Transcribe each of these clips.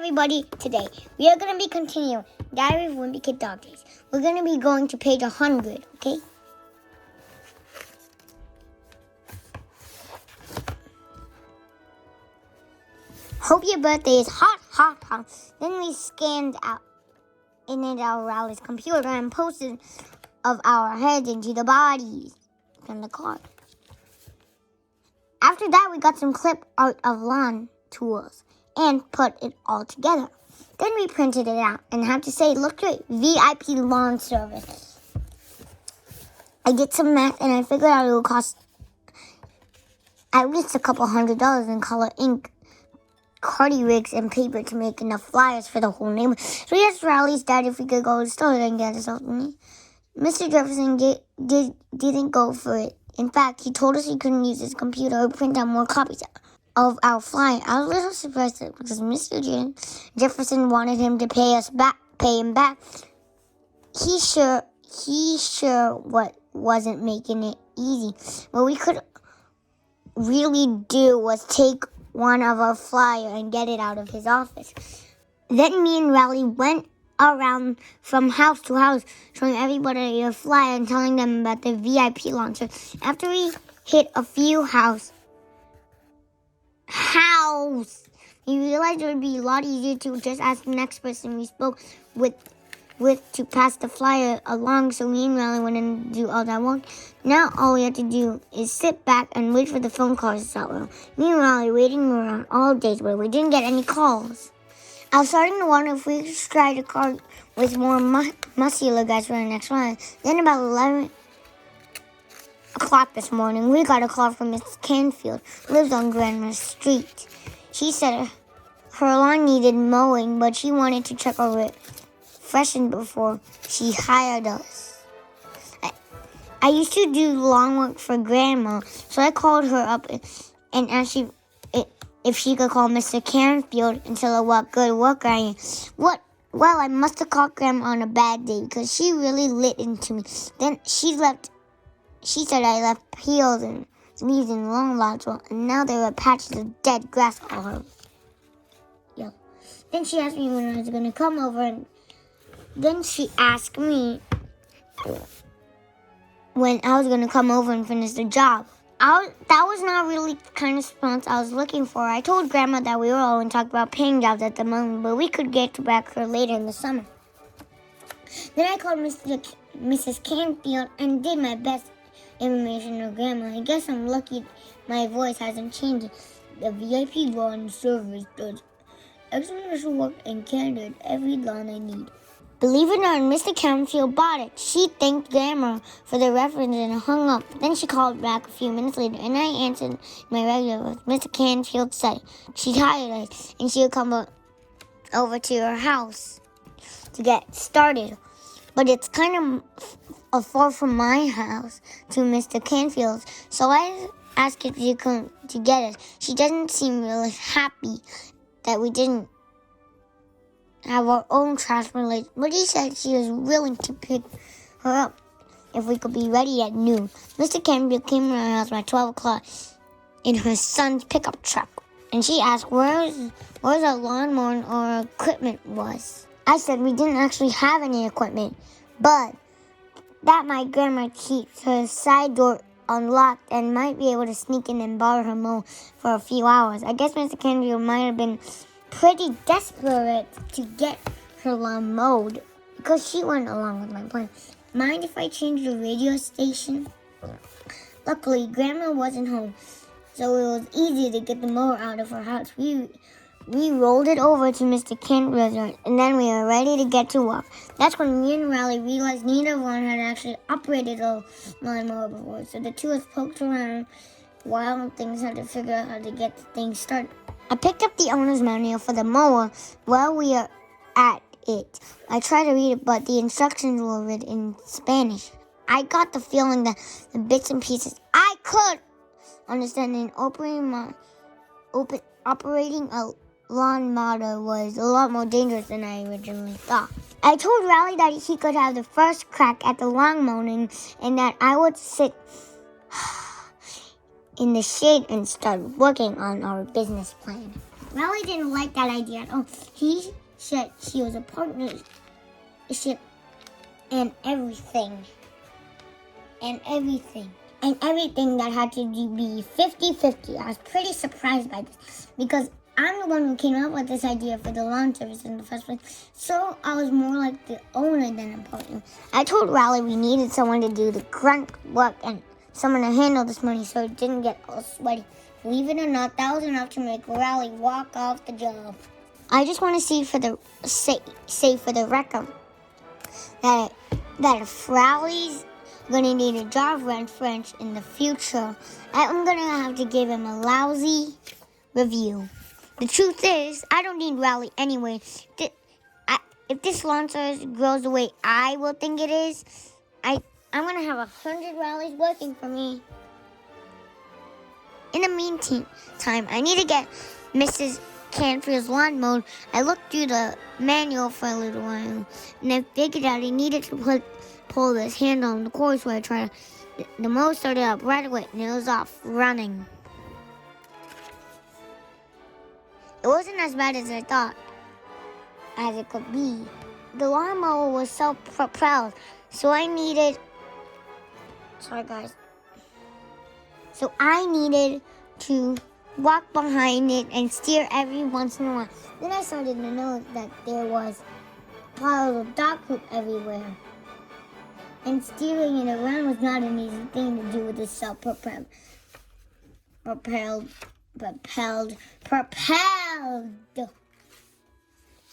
everybody, today we are going to be continuing Diary of Wimpy Kid Dog Days. We're going to be going to page 100, okay? Hope your birthday is hot, hot, hot. Then we scanned out in our Rowley's computer and posted of our heads into the bodies from the card. After that, we got some clip art of lawn tools and put it all together. Then we printed it out and had to say, look great, VIP lawn service. I did some math and I figured out it would cost at least a couple $100 in color ink, cardi rigs, and paper to make enough flyers for the whole neighborhood. So we asked Rowley's dad if we could go to the store and get us something. Mr. Jefferson didn't go for it. In fact, he told us he couldn't use his computer or print out more copies of our flyer. I was a little surprised because Mr. Jefferson wanted him to pay him back. He sure wasn't making it easy. What we could really do was take one of our flyer and get it out of his office. Then me and Rowley went around from house to house, showing everybody a flyer and telling them about the VIP launcher. After we hit a few house, we realized it would be a lot easier to just ask the next person we spoke with to pass the flyer along, so me and Rowley wouldn't do all that work. Now all we had to do is sit back and wait for the phone calls to start. Me and Rowley waiting around all day, but we didn't get any calls. I was starting to wonder if we should try to call with more muscular guys for the next ride. Then about 11 o'clock this morning, we got a call from Miss Canfield, who lives on Grandma Street. She said her lawn needed mowing, but she wanted to check over it freshened before she hired us. I used to do lawn work for Grandma, so I called her up and asked if she could call Mr. Canfield and tell her what good worker I am. Well, I must have called Grandma on a bad day because she really lit into me. Then she said I left peels and leaves in long lots, and now there were patches of dead grass all over. Yeah. Then she asked me when I was going to come over, and then she asked me when I was going to come over and finish the job. That was not really the kind of response I was looking for. I told Grandma that we were all going to talk about paying jobs at the moment, but we could get back to her later in the summer. Then I called Mrs. Canfield and did my best information of Grandma. I guess I'm lucky my voice hasn't changed. The VIP lawn service does excellent work and catered every lawn I need. Believe it or not, Mr. Canfield bought it. She thanked Grandma for the reference and hung up. Then she called back a few minutes later, and I answered my regular voice. Mr. Canfield said she'd hired us, and she would come over to her house to get started. But it's kind of far from my house to Mr. Canfield's, so I asked if she could to get us. She doesn't seem really happy that we didn't have our own transportation, but she said she was willing to pick her up if we could be ready at noon. Mr. Canfield came to our house by 12 o'clock in her son's pickup truck, and she asked where our lawnmower or equipment was. I said we didn't actually have any equipment, but that my grandma keeps her side door unlocked and might be able to sneak in and borrow her mower for a few hours. I guess Mr. Canfield might have been pretty desperate to get her lawn mowed because she went along with my plan. Mind if I change the radio station? Luckily, Grandma wasn't home, so it was easy to get the mower out of her house. We rolled it over to Mr. Canfield's, and then we were ready to get to work. That's when me and Rowley realized neither one had actually operated a lawnmower before, so the two of us poked around while things had to figure out how to get the thing started. I picked up the owner's manual for the mower while we are at it. I tried to read it, but the instructions were written in Spanish. I got the feeling that the bits and pieces I could understand in operating a lawn mower was a lot more dangerous than I originally thought. I told Rowley that he could have the first crack at the lawn mowing and that I would sit in the shade and start working on our business plan. Riley didn't like that idea at all. He said she was a partnership and everything. And everything that had to be 50-50. I was pretty surprised by this because I'm the one who came up with this idea for the lawn service in the first place. So I was more like the owner than a partner. I told Riley we needed someone to do the grunt work and someone to handle this money so it didn't get all sweaty. Believe it or not, that was enough to make Riley walk off the job. I just want to say for the record that if Riley's gonna need a job in French in the future, I'm gonna have to give him a lousy review. The truth is, I don't need Riley anyway. If this lawn service grows the way I will think it is, I'm gonna have 100 Rileys working for me. In the meantime, I need to get Mrs. Canfield's lawn mowed. I looked through the manual for a little while, and I figured out I needed to pull this handle on the cord, so I tried. The mower started up right away, and it was off running. It wasn't as bad as I thought as it could be. The lawnmower was self-propelled, so I needed to walk behind it and steer every once in a while. Then I started to notice that there was piles of dog poop everywhere. And steering it around was not an easy thing to do with this self-propelled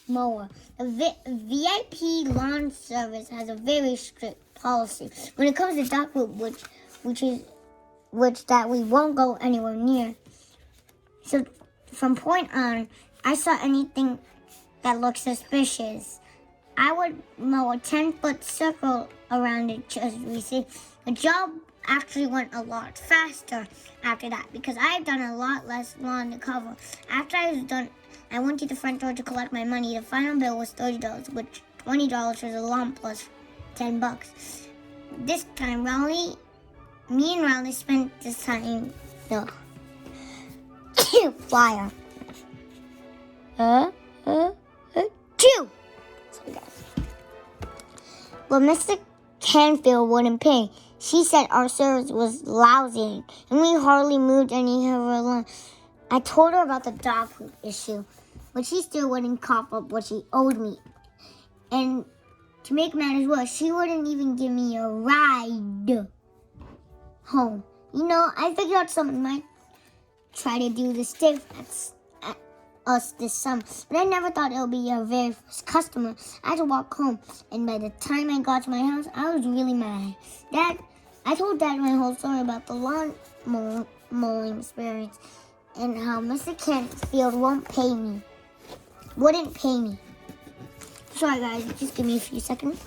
mower. The VIP lawn service has a very strict policy when it comes to dog poop, which that we won't go anywhere near. So from point on, I saw anything that looked suspicious, I would mow a 10-foot circle around it just to see. The job actually went a lot faster after that because I had done a lot less lawn to cover. After I was done, I went to the front door to collect my money. The final bill was $30, which $20 for the lawn plus $10. This time, me and Riley spent this time the flyer. Two. Sorry, guys. But Mr. Canfield wouldn't pay. She said our service was lousy, and we hardly moved any of her lawn. I told her about the dog food issue, but she still wouldn't cough up what she owed me. And to make matters worse, she wouldn't even give me a ride home. I figured out someone might try to do the stiff at us this summer, but I never thought it would be our very first customer. I had to walk home, and by the time I got to my house, I was really mad. I told Dad my whole story about the lawn mowing experience and how Mr. Canfield wouldn't pay me. Sorry, guys, just give me a few seconds.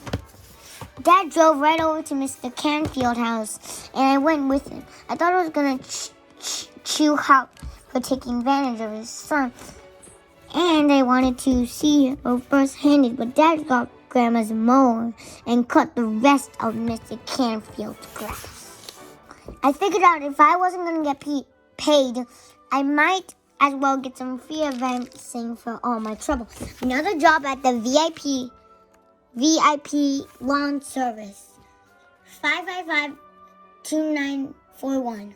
Dad drove right over to Mr. Canfield's house, and I went with him. I thought I was going to chew out for taking advantage of his son, and I wanted to see it first-handed, but Dad got Grandma's mower and cut the rest of Mr. Canfield's grass. I figured out if I wasn't going to get paid, I might as well get some free advancing for all my trouble. Another job at the VIP lawn service. 555-2941.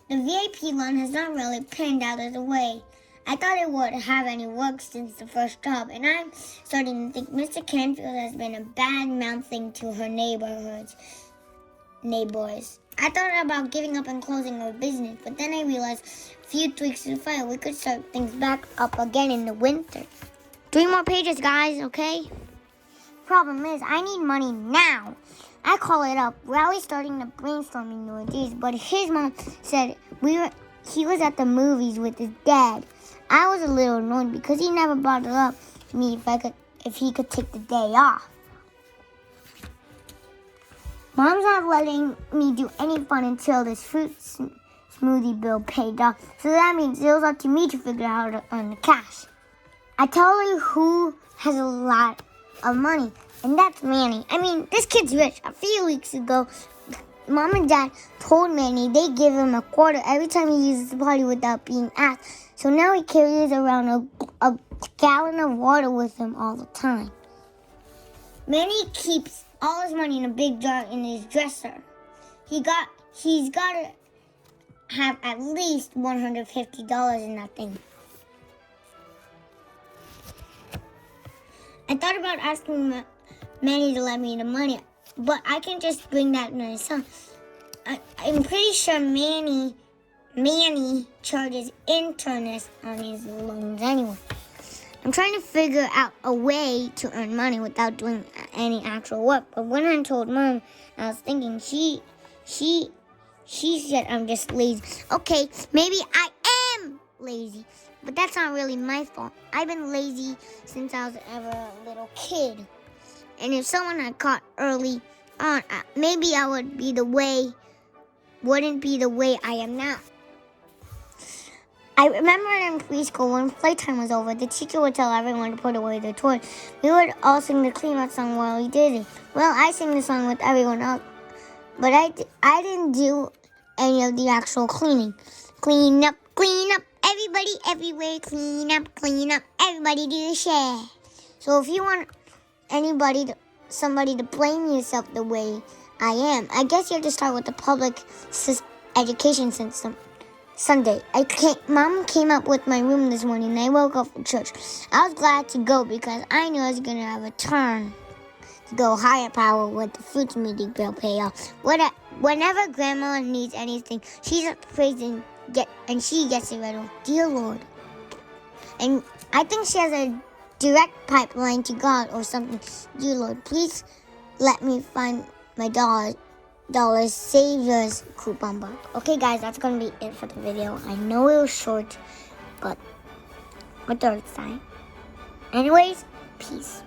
The VIP lawn has not really panned out of the way I thought it would have any work since the first job, and I'm starting to think Mr. Canfield has been a bad-mouthing to her neighbors. I thought about giving up and closing our business, but then I realized a few tweaks to the file, we could start things back up again in the winter. 3 more pages, guys, okay? Problem is, I need money now. I call it up. Riley's starting to brainstorming new ideas, but his mom said he was at the movies with his dad. I was a little annoyed because he never brought it up to me if he could take the day off. Mom's not letting me do any fun until this fruit smoothie bill paid off, so that means it was up to me to figure out how to earn the cash. I tell her who has a lot of money, and that's Manny. I mean, this kid's rich. A few weeks ago, Mom and Dad told Manny they give him a quarter every time he uses the potty without being asked. So now he carries around a gallon of water with him all the time. Manny keeps all his money in a big jar in his dresser. He's got to have at least $150 in that thing. I thought about asking Manny to lend me the money, but I can just bring that myself. I'm pretty sure Manny charges interest on his loans anyway. I'm trying to figure out a way to earn money without doing any actual work. But when I told Mom, I was thinking she said I'm just lazy. Okay, maybe I am lazy, but that's not really my fault. I've been lazy since I was ever a little kid. And if someone had caught early on, maybe I wouldn't be the way I am now. I remember in preschool, when playtime was over, the teacher would tell everyone to put away their toys. We would all sing the clean-up song while we did it. Well, I sang the song with everyone else, but I didn't do any of the actual cleaning. Clean up, everybody, everywhere. Clean up, everybody do your share. So if you want somebody to blame yourself the way I am, I guess you have to start with the public education system. Sunday, Mom came up with my room this morning and I woke up for church. I was glad to go because I knew I was going to have a turn to go higher power with the fruits meeting bill payoff. Whenever Grandma needs anything, she's praising and she gets it right away. Dear Lord. And I think she has a direct pipeline to God or something. Dear Lord, please let me find my Dollar Saviors coupon box. Okay, guys, that's going to be it for the video. I know it was short, but what the time? Anyways, peace.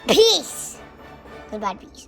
Peace! Goodbye, peace.